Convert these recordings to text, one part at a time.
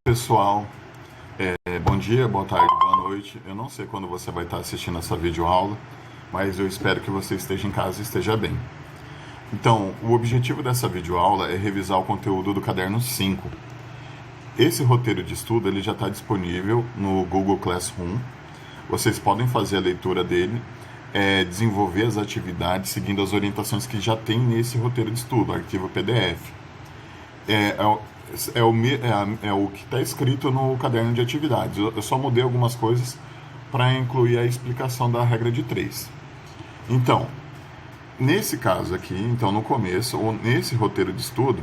Pessoal, bom dia, boa tarde, boa noite. Eu não sei quando você vai estar assistindo essa videoaula, mas eu espero que você esteja em casa e esteja bem. Então, o objetivo dessa videoaula é revisar o conteúdo do caderno 5. Esse roteiro de estudo ele já está disponível no Google Classroom. Vocês podem fazer a leitura dele, desenvolver as atividades seguindo as orientações que já tem nesse roteiro de estudo, arquivo PDF. É o que está escrito no caderno de atividades. Eu só mudei algumas coisas para incluir a explicação da regra de 3. Então, nesse caso aqui, então no começo, ou nesse roteiro de estudo,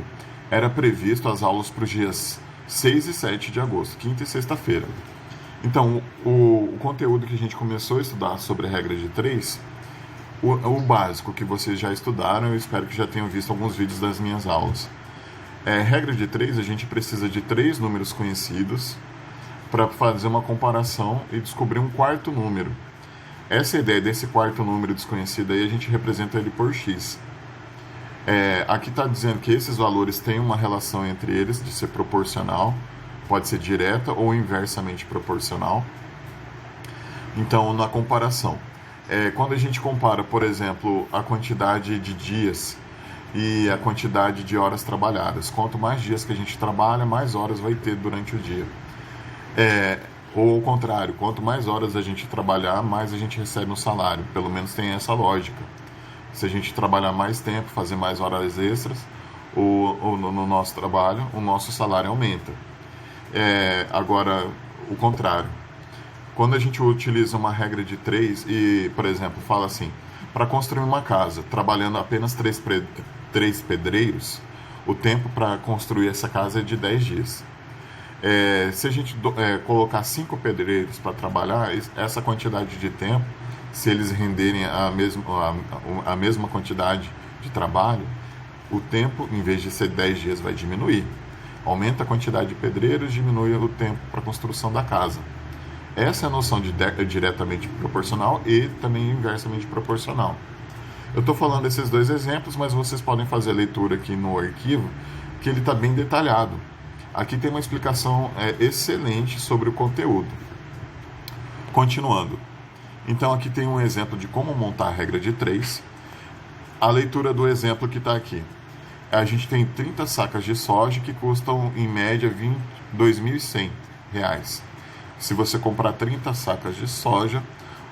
era previsto as aulas para os dias 6 e 7 de agosto, quinta e sexta-feira. Então, o conteúdo que a gente começou a estudar sobre a regra de 3, o básico que vocês já estudaram, eu espero que já tenham visto alguns vídeos das minhas aulas. Regra de 3, a gente precisa de 3 números conhecidos para fazer uma comparação e descobrir um quarto número. Essa ideia desse quarto número desconhecido aí, a gente representa ele por x. Aqui está dizendo que esses valores têm uma relação entre eles de ser proporcional, pode ser direta ou inversamente proporcional. Então, na comparação, quando a gente compara, por exemplo, a quantidade de dias e a quantidade de horas trabalhadas. Quanto mais dias que a gente trabalha, mais horas vai ter durante o dia. Ou ao contrário, quanto mais horas a gente trabalhar, mais a gente recebe um salário. Pelo menos tem essa lógica. Se a gente trabalhar mais tempo, fazer mais horas extras, ou no nosso trabalho, o nosso salário aumenta. Agora, o contrário. Quando a gente utiliza uma regra de 3 e, por exemplo, fala assim, para construir uma casa, trabalhando apenas 3 pedreiros, o tempo para construir essa casa é de 10 dias. Se a gente colocar 5 pedreiros para trabalhar, essa quantidade de tempo, se eles renderem a mesma quantidade de trabalho, o tempo, em vez de ser 10 dias, vai diminuir. Aumenta a quantidade de pedreiros, diminui o tempo para a construção da casa. Essa é a noção de diretamente proporcional e também inversamente proporcional. Eu estou falando desses dois exemplos, mas vocês podem fazer a leitura aqui no arquivo, que ele está bem detalhado. Aqui tem uma explicação excelente sobre o conteúdo. Continuando. Então aqui tem um exemplo de como montar a regra de 3. A leitura do exemplo que está aqui. A gente tem 30 sacas de soja que custam, em média, R$ 2.100. Se você comprar 30 sacas de soja,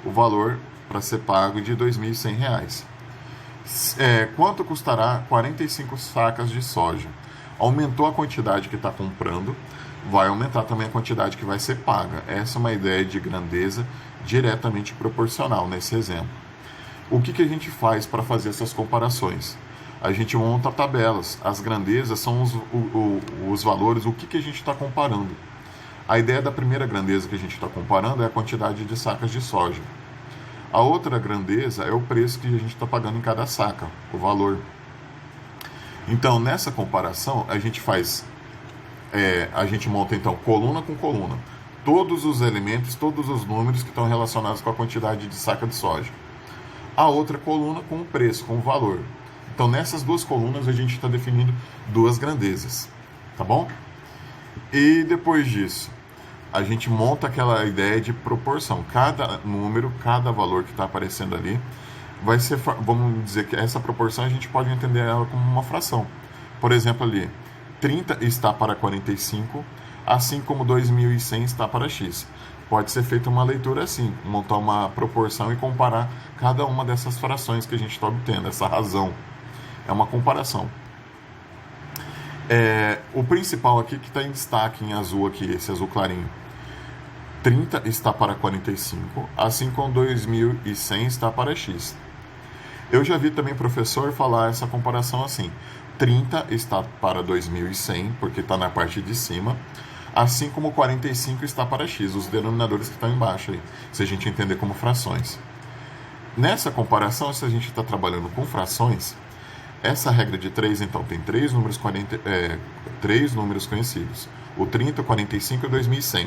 o valor para ser pago é de R$ 2.100. Quanto custará 45 sacas de soja? Aumentou a quantidade que está comprando, vai aumentar também a quantidade que vai ser paga. Essa é uma ideia de grandeza diretamente proporcional nesse exemplo. O que a gente faz para fazer essas comparações? A gente monta tabelas. As grandezas são os valores, o que a gente está comparando. A ideia da primeira grandeza que a gente está comparando é a quantidade de sacas de soja. A outra grandeza é o preço que a gente está pagando em cada saca, o valor. Então, nessa comparação, a gente monta então coluna com coluna. Todos os elementos, todos os números que estão relacionados com a quantidade de saca de soja. A outra coluna com o preço, com o valor. Então, nessas duas colunas, a gente está definindo duas grandezas. Tá bom? E depois disso, a gente monta aquela ideia de proporção. Cada número, cada valor que está aparecendo ali, vai ser, vamos dizer que essa proporção a gente pode entender ela como uma fração. Por exemplo, ali, 30 está para 45, assim como 2.100 está para x. Pode ser feita uma leitura assim, montar uma proporção e comparar cada uma dessas frações que a gente está obtendo, essa razão. É uma comparação. O principal aqui que está em destaque em azul aqui, esse azul clarinho. 30 está para 45, assim como 2.100 está para x. Eu já vi também professor falar essa comparação assim. 30 está para 2.100, porque está na parte de cima, assim como 45 está para x, os denominadores que estão embaixo aí, se a gente entender como frações. Nessa comparação, se a gente está trabalhando com frações, essa regra de 3, então, tem 3 números conhecidos. O 30, o 45 e o 2.100.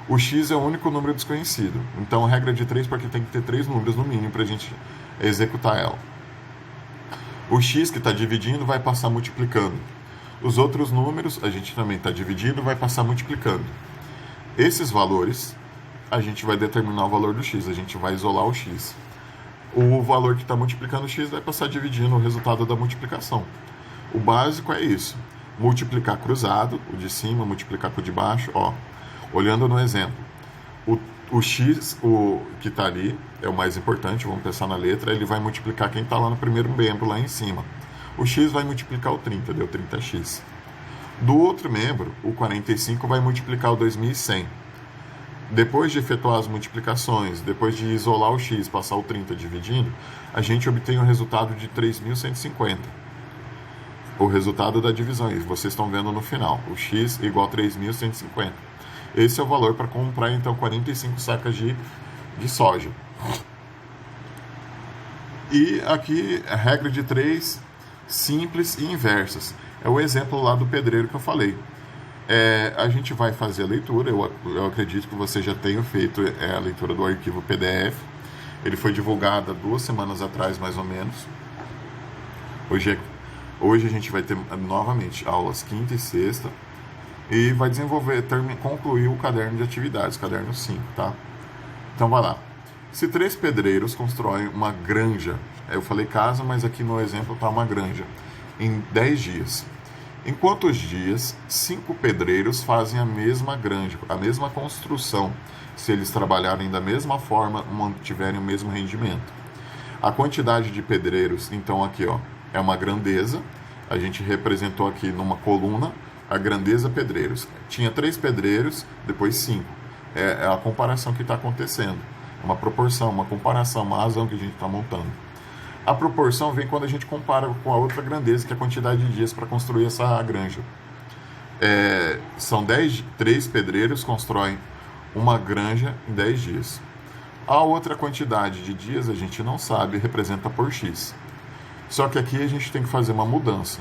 O x é o único número desconhecido. Então, a regra de 3, porque tem que ter 3 números no mínimo para a gente executar ela. O x que está dividindo vai passar multiplicando. Os outros números, a gente também está dividindo, vai passar multiplicando. Esses valores, a gente vai determinar o valor do x, a gente vai isolar o x. O valor que está multiplicando o x vai passar dividindo o resultado da multiplicação. O básico é isso. Multiplicar cruzado, o de cima, multiplicar com o de baixo. Ó, olhando no exemplo, o x, o que está ali, é o mais importante, vamos pensar na letra, ele vai multiplicar quem está lá no primeiro membro, lá em cima. O x vai multiplicar o 30, deu 30x. Do outro membro, o 45 vai multiplicar o 2100. Depois de efetuar as multiplicações, depois de isolar o x, passar o 30 dividindo, a gente obtém o resultado de 3.150. O resultado da divisão, e vocês estão vendo no final, o x igual a 3.150. Esse é o valor para comprar, então, 45 sacas de soja. E aqui, a regra de 3, simples e inversas. É o exemplo lá do pedreiro que eu falei. A gente vai fazer a leitura, eu acredito que você já tenha feito a leitura do arquivo PDF. Ele foi divulgado há 2 semanas atrás, mais ou menos. Hoje a gente vai ter novamente aulas quinta e sexta. E vai concluir o caderno de atividades, caderno 5, tá? Então vai lá. Se 3 pedreiros constroem uma granja, eu falei casa, mas aqui no exemplo está uma granja, em 10 dias. Em quantos dias 5 pedreiros fazem a mesma granja, a mesma construção, se eles trabalharem da mesma forma, mantiverem o mesmo rendimento? A quantidade de pedreiros, então aqui, ó, é uma grandeza. A gente representou aqui numa coluna a grandeza pedreiros. Tinha 3 pedreiros, depois 5. É a comparação que está acontecendo. Uma proporção, uma comparação, uma razão que a gente está montando. A proporção vem quando a gente compara com a outra grandeza, que é a quantidade de dias para construir essa granja. São 3 pedreiros constroem uma granja em 10 dias. A outra quantidade de dias a gente não sabe, representa por x. Só que aqui a gente tem que fazer uma mudança.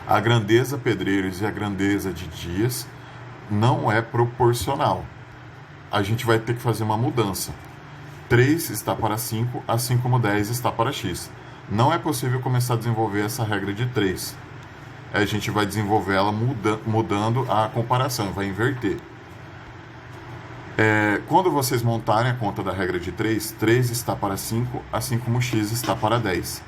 A grandeza pedreiros e a grandeza de dias não é proporcional. A gente vai ter que fazer uma mudança. 3 está para 5, assim como 10 está para x. Não é possível começar a desenvolver essa regra de 3. A gente vai desenvolver ela mudando a comparação, vai inverter. Quando vocês montarem a conta da regra de 3, 3 está para 5, assim como x está para 10.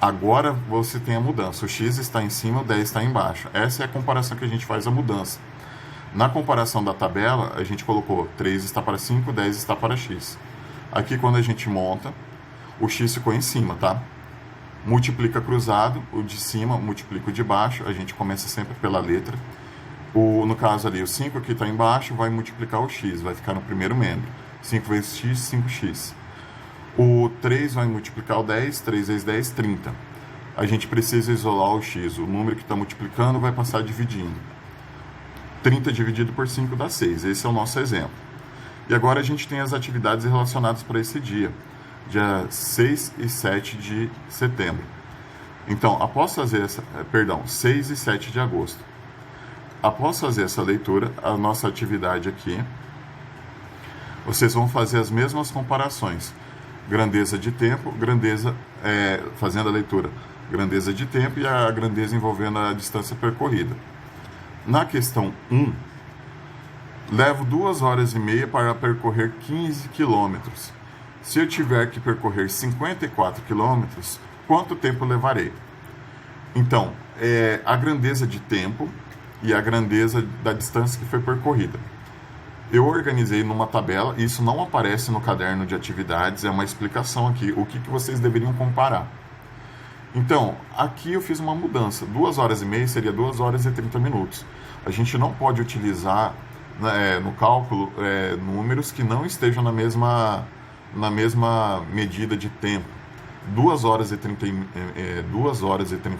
Agora você tem a mudança. O x está em cima, o 10 está embaixo. Essa é a comparação que a gente faz a mudança. Na comparação da tabela, a gente colocou 3 está para 5, 10 está para x. Aqui, quando a gente monta, o x ficou em cima, tá? Multiplica cruzado, o de cima multiplica o de baixo. A gente começa sempre pela letra. No caso ali, o 5 que está embaixo vai multiplicar o x, vai ficar no primeiro membro. 5 vezes x, 5x. O 3 vai multiplicar o 10, 3 vezes 10, 30. A gente precisa isolar o x. O número que está multiplicando vai passar dividindo. 30 dividido por 5 dá 6. Esse é o nosso exemplo. E agora a gente tem as atividades relacionadas para esse dia. Dia 6 e 7 de setembro. Então, após fazer 6 e 7 de agosto. Após fazer essa leitura, a nossa atividade aqui, vocês vão fazer as mesmas comparações. Grandeza de tempo, fazendo a leitura, grandeza de tempo e a grandeza envolvendo a distância percorrida. Na questão 1, levo 2 horas e meia para percorrer 15 quilômetros. Se eu tiver que percorrer 54 quilômetros, quanto tempo levarei? Então, a grandeza de tempo e a grandeza da distância que foi percorrida. Eu organizei numa tabela, isso não aparece no caderno de atividades, é uma explicação aqui, o que vocês deveriam comparar. Então, aqui eu fiz uma mudança, 2 horas e meia seria 2 horas e 30 minutos. A gente não pode utilizar no cálculo números que não estejam na mesma medida de tempo. 2 horas e 30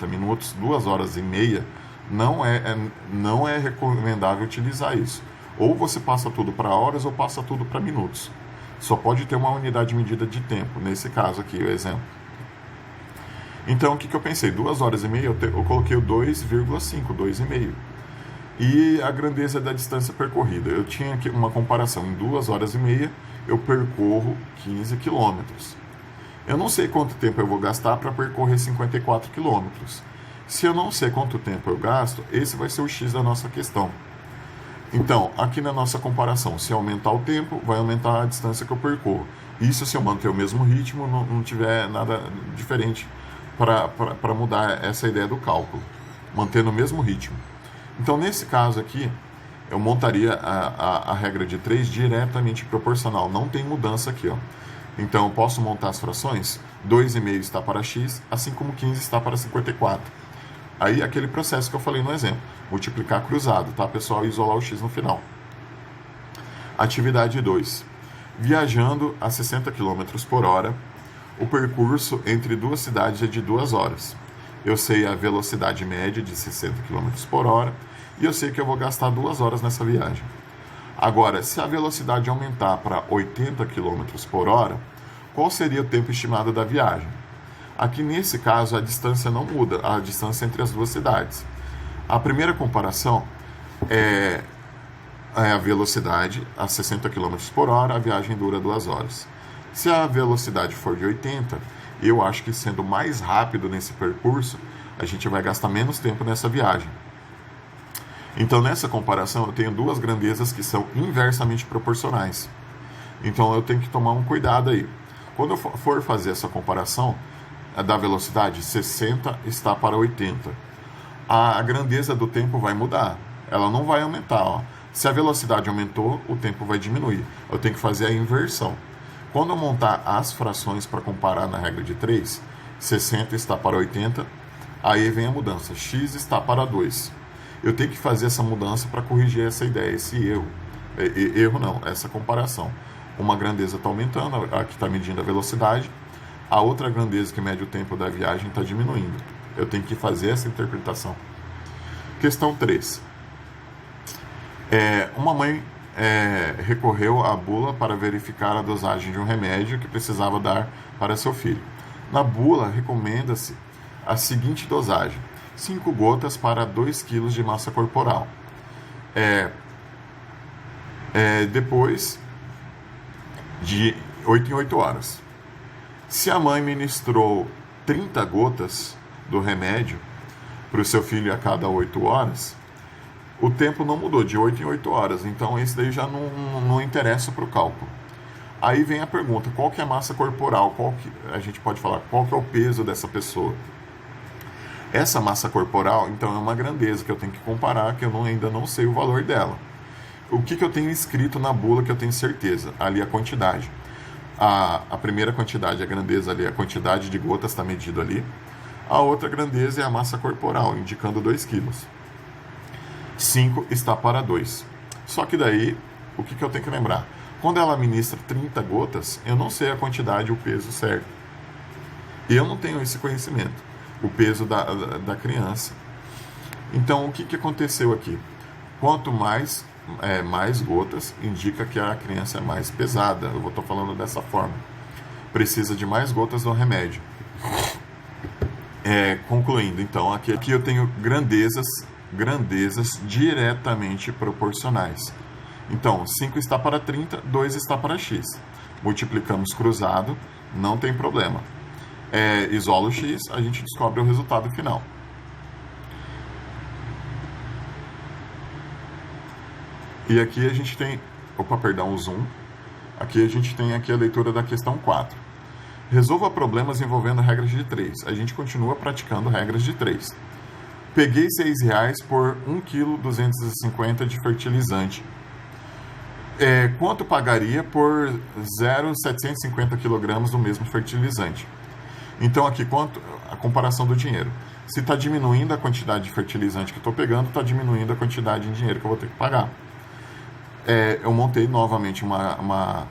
minutos, 2 horas e meia, não é recomendável utilizar isso. Ou você passa tudo para horas ou passa tudo para minutos. Só pode ter uma unidade de medida de tempo, nesse caso aqui, o exemplo. Então, o que eu pensei? 2 horas e meia, eu coloquei o 2,5, 2,5. E a grandeza da distância percorrida. Eu tinha aqui uma comparação. Em 2 horas e meia, eu percorro 15 quilômetros. Eu não sei quanto tempo eu vou gastar para percorrer 54 quilômetros. Se eu não sei quanto tempo eu gasto, esse vai ser o X da nossa questão. Então, aqui na nossa comparação, se aumentar o tempo, vai aumentar a distância que eu percorro. Isso se eu manter o mesmo ritmo, não tiver nada diferente para mudar essa ideia do cálculo, mantendo o mesmo ritmo. Então, nesse caso aqui, eu montaria a regra de 3 diretamente proporcional, não tem mudança aqui, ó. Então, eu posso montar as frações, 2,5 está para x, assim como 15 está para 54. Aí, aquele processo que eu falei no exemplo, multiplicar cruzado, tá, pessoal? E isolar o x no final. Atividade 2. Viajando a 60 km por hora, o percurso entre duas cidades é de 2 horas. Eu sei a velocidade média de 60 km por hora e eu sei que eu vou gastar 2 horas nessa viagem. Agora, se a velocidade aumentar para 80 km por hora, qual seria o tempo estimado da viagem? Aqui, nesse caso, a distância não muda, a distância entre as duas cidades. A primeira comparação é a velocidade a 60 km por hora, a viagem dura 2 horas. Se a velocidade for de 80, eu acho que sendo mais rápido nesse percurso, a gente vai gastar menos tempo nessa viagem. Então, nessa comparação, eu tenho duas grandezas que são inversamente proporcionais. Então, eu tenho que tomar um cuidado aí. Quando eu for fazer essa comparação da velocidade, 60 está para 80. A grandeza do tempo vai mudar. Ela não vai aumentar, ó. Se a velocidade aumentou, o tempo vai diminuir. Eu tenho que fazer a inversão. Quando eu montar as frações para comparar na regra de 3, 60 está para 80, aí vem a mudança. X está para 2. Eu tenho que fazer essa mudança para corrigir essa ideia, esse erro. Erro não, essa comparação. Uma grandeza está aumentando, a que está medindo a velocidade. A outra grandeza que mede o tempo da viagem está diminuindo. Eu tenho que fazer essa interpretação. Questão 3. Uma mãe recorreu à bula para verificar a dosagem de um remédio que precisava dar para seu filho. Na bula, recomenda-se a seguinte dosagem: 5 gotas para 2 kg de massa corporal. Depois de 8 em 8 horas. Se a mãe ministrou 30 gotas do remédio para o seu filho a cada 8 horas, o tempo não mudou, de 8 em 8 horas. Então, esse daí já não interessa para o cálculo. Aí vem a pergunta, qual que é a massa corporal? A gente pode falar, qual que é o peso dessa pessoa? Essa massa corporal, então, é uma grandeza que eu tenho que comparar, que eu ainda não sei o valor dela. O que eu tenho escrito na bula que eu tenho certeza? Ali a quantidade. A primeira quantidade, a grandeza ali, a quantidade de gotas está medida ali. A outra grandeza é a massa corporal, indicando 2 quilos. 5 está para 2. Só que daí, o que eu tenho que lembrar? Quando ela ministra 30 gotas, eu não sei a quantidade e o peso certo. E eu não tenho esse conhecimento, o peso da criança. Então, o que aconteceu aqui? Quanto mais gotas, indica que a criança é mais pesada. Eu estou falando dessa forma. Precisa de mais gotas do remédio. Concluindo, então, aqui eu tenho grandezas diretamente proporcionais. Então, 5 está para 30, 2 está para x. Multiplicamos cruzado, não tem problema. Isola o x, a gente descobre o resultado final. E aqui a gente tem... o zoom. Aqui a gente tem aqui a leitura da questão 4. Resolva problemas envolvendo regras de 3. A gente continua praticando regras de 3. Peguei R$6 por 1,250 kg de fertilizante. Quanto pagaria por 0,750 kg do mesmo fertilizante? Então aqui, a comparação do dinheiro. Se está diminuindo a quantidade de fertilizante que eu estou pegando, está diminuindo a quantidade de dinheiro que eu vou ter que pagar. Eu montei novamente uma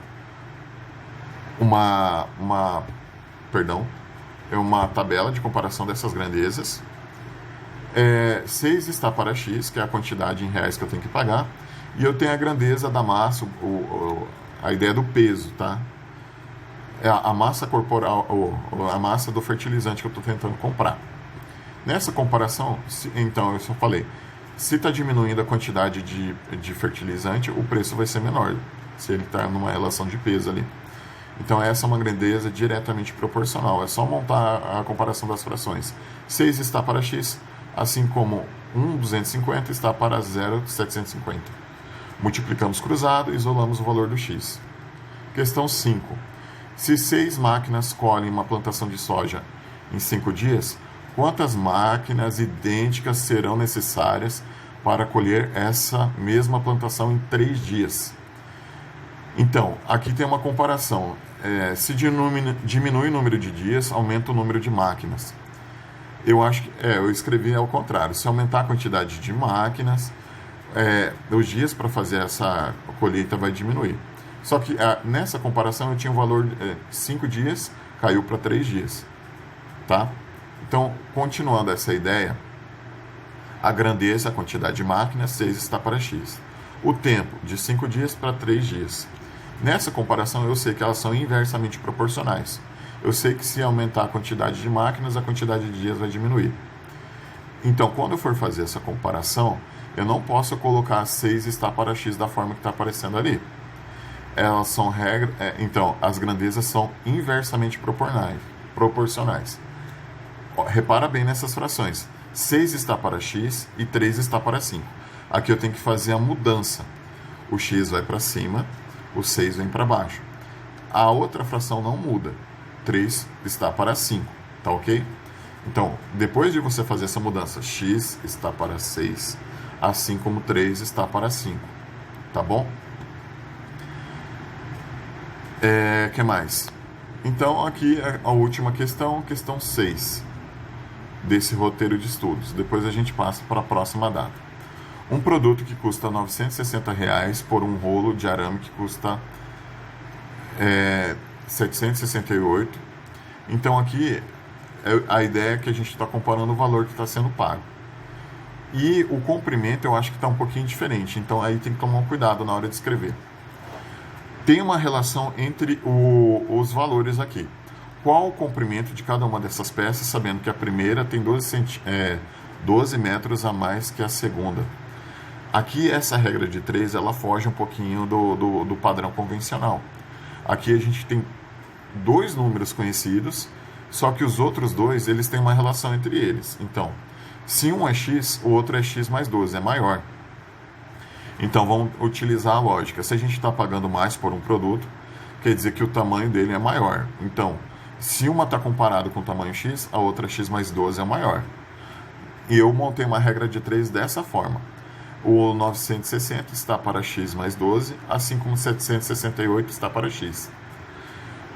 tabela de comparação dessas grandezas. 6 está para x, que é a quantidade em reais que eu tenho que pagar, e eu tenho a grandeza da massa, a ideia do peso, tá? A massa corporal, a massa do fertilizante que eu estou tentando comprar. Nessa comparação, então, eu só falei, se está diminuindo a quantidade de fertilizante, o preço vai ser menor, se ele está numa relação de peso ali. Então essa é uma grandeza diretamente proporcional. É só montar a comparação das frações. 6 está para x, assim como 1,250 está para 0,750. Multiplicamos cruzado e isolamos o valor do x. Questão 5. Se 6 máquinas colhem uma plantação de soja em 5 dias, quantas máquinas idênticas serão necessárias para colher essa mesma plantação em 3 dias? Então, aqui tem uma comparação. Se diminui o número de dias, aumenta o número de máquinas. Eu acho que eu escrevi ao contrário. Se aumentar a quantidade de máquinas, os dias para fazer essa colheita vai diminuir. Só que nessa comparação eu tinha um valor de 5 dias, caiu para 3 dias. Tá? Então, continuando essa ideia, a grandeza, a quantidade de máquinas, 6 está para x. O tempo, de 5 dias para 3 dias. Nessa comparação, eu sei que elas são inversamente proporcionais. Eu sei que se aumentar a quantidade de máquinas, a quantidade de dias vai diminuir. Então, quando eu for fazer essa comparação, eu não posso colocar 6 está para x da forma que está aparecendo ali. Elas são então, as grandezas são inversamente proporcionais. Repara bem nessas frações. 6 está para x e 3 está para 5. Aqui eu tenho que fazer a mudança. O x vai para cima, o 6 vem para baixo. A outra fração não muda. 3 está para 5, tá ok? Então, depois de você fazer essa mudança, x está para 6, assim como 3 está para 5, tá bom? Que mais? Então, aqui é a última questão, questão 6, desse roteiro de estudos. Depois a gente passa para a próxima data. Um produto que custa R$ 960 por um rolo de arame que custa 768. Então aqui a ideia é que a gente está comparando o valor que está sendo pago. E o comprimento eu acho que está um pouquinho diferente. Então aí tem que tomar um cuidado na hora de escrever. Tem uma relação entre os valores aqui. Qual o comprimento de cada uma dessas peças, sabendo que a primeira tem 12 metros a mais que a segunda. Aqui essa regra de 3 ela foge um pouquinho do padrão convencional. Aqui a gente tem 2 números conhecidos, só que os outros 2 eles têm uma relação entre eles. Então, se um é x, o outro é x mais 12, é maior. Então vamos utilizar a lógica. Se a gente está pagando mais por um produto, quer dizer que o tamanho dele é maior. Então, se uma está comparada com o tamanho x, a outra x mais 12 é maior. E eu montei uma regra de 3 dessa forma. O 960 está para x mais 12, assim como 768 está para x.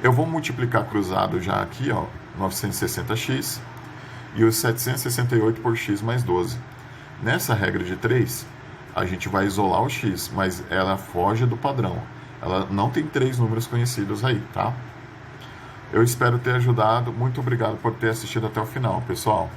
Eu vou multiplicar cruzado já aqui, ó, 960x e os 768 por x mais 12. Nessa regra de 3, a gente vai isolar o x, mas ela foge do padrão. Ela não tem 3 números conhecidos aí, tá? Eu espero ter ajudado. Muito obrigado por ter assistido até o final, pessoal.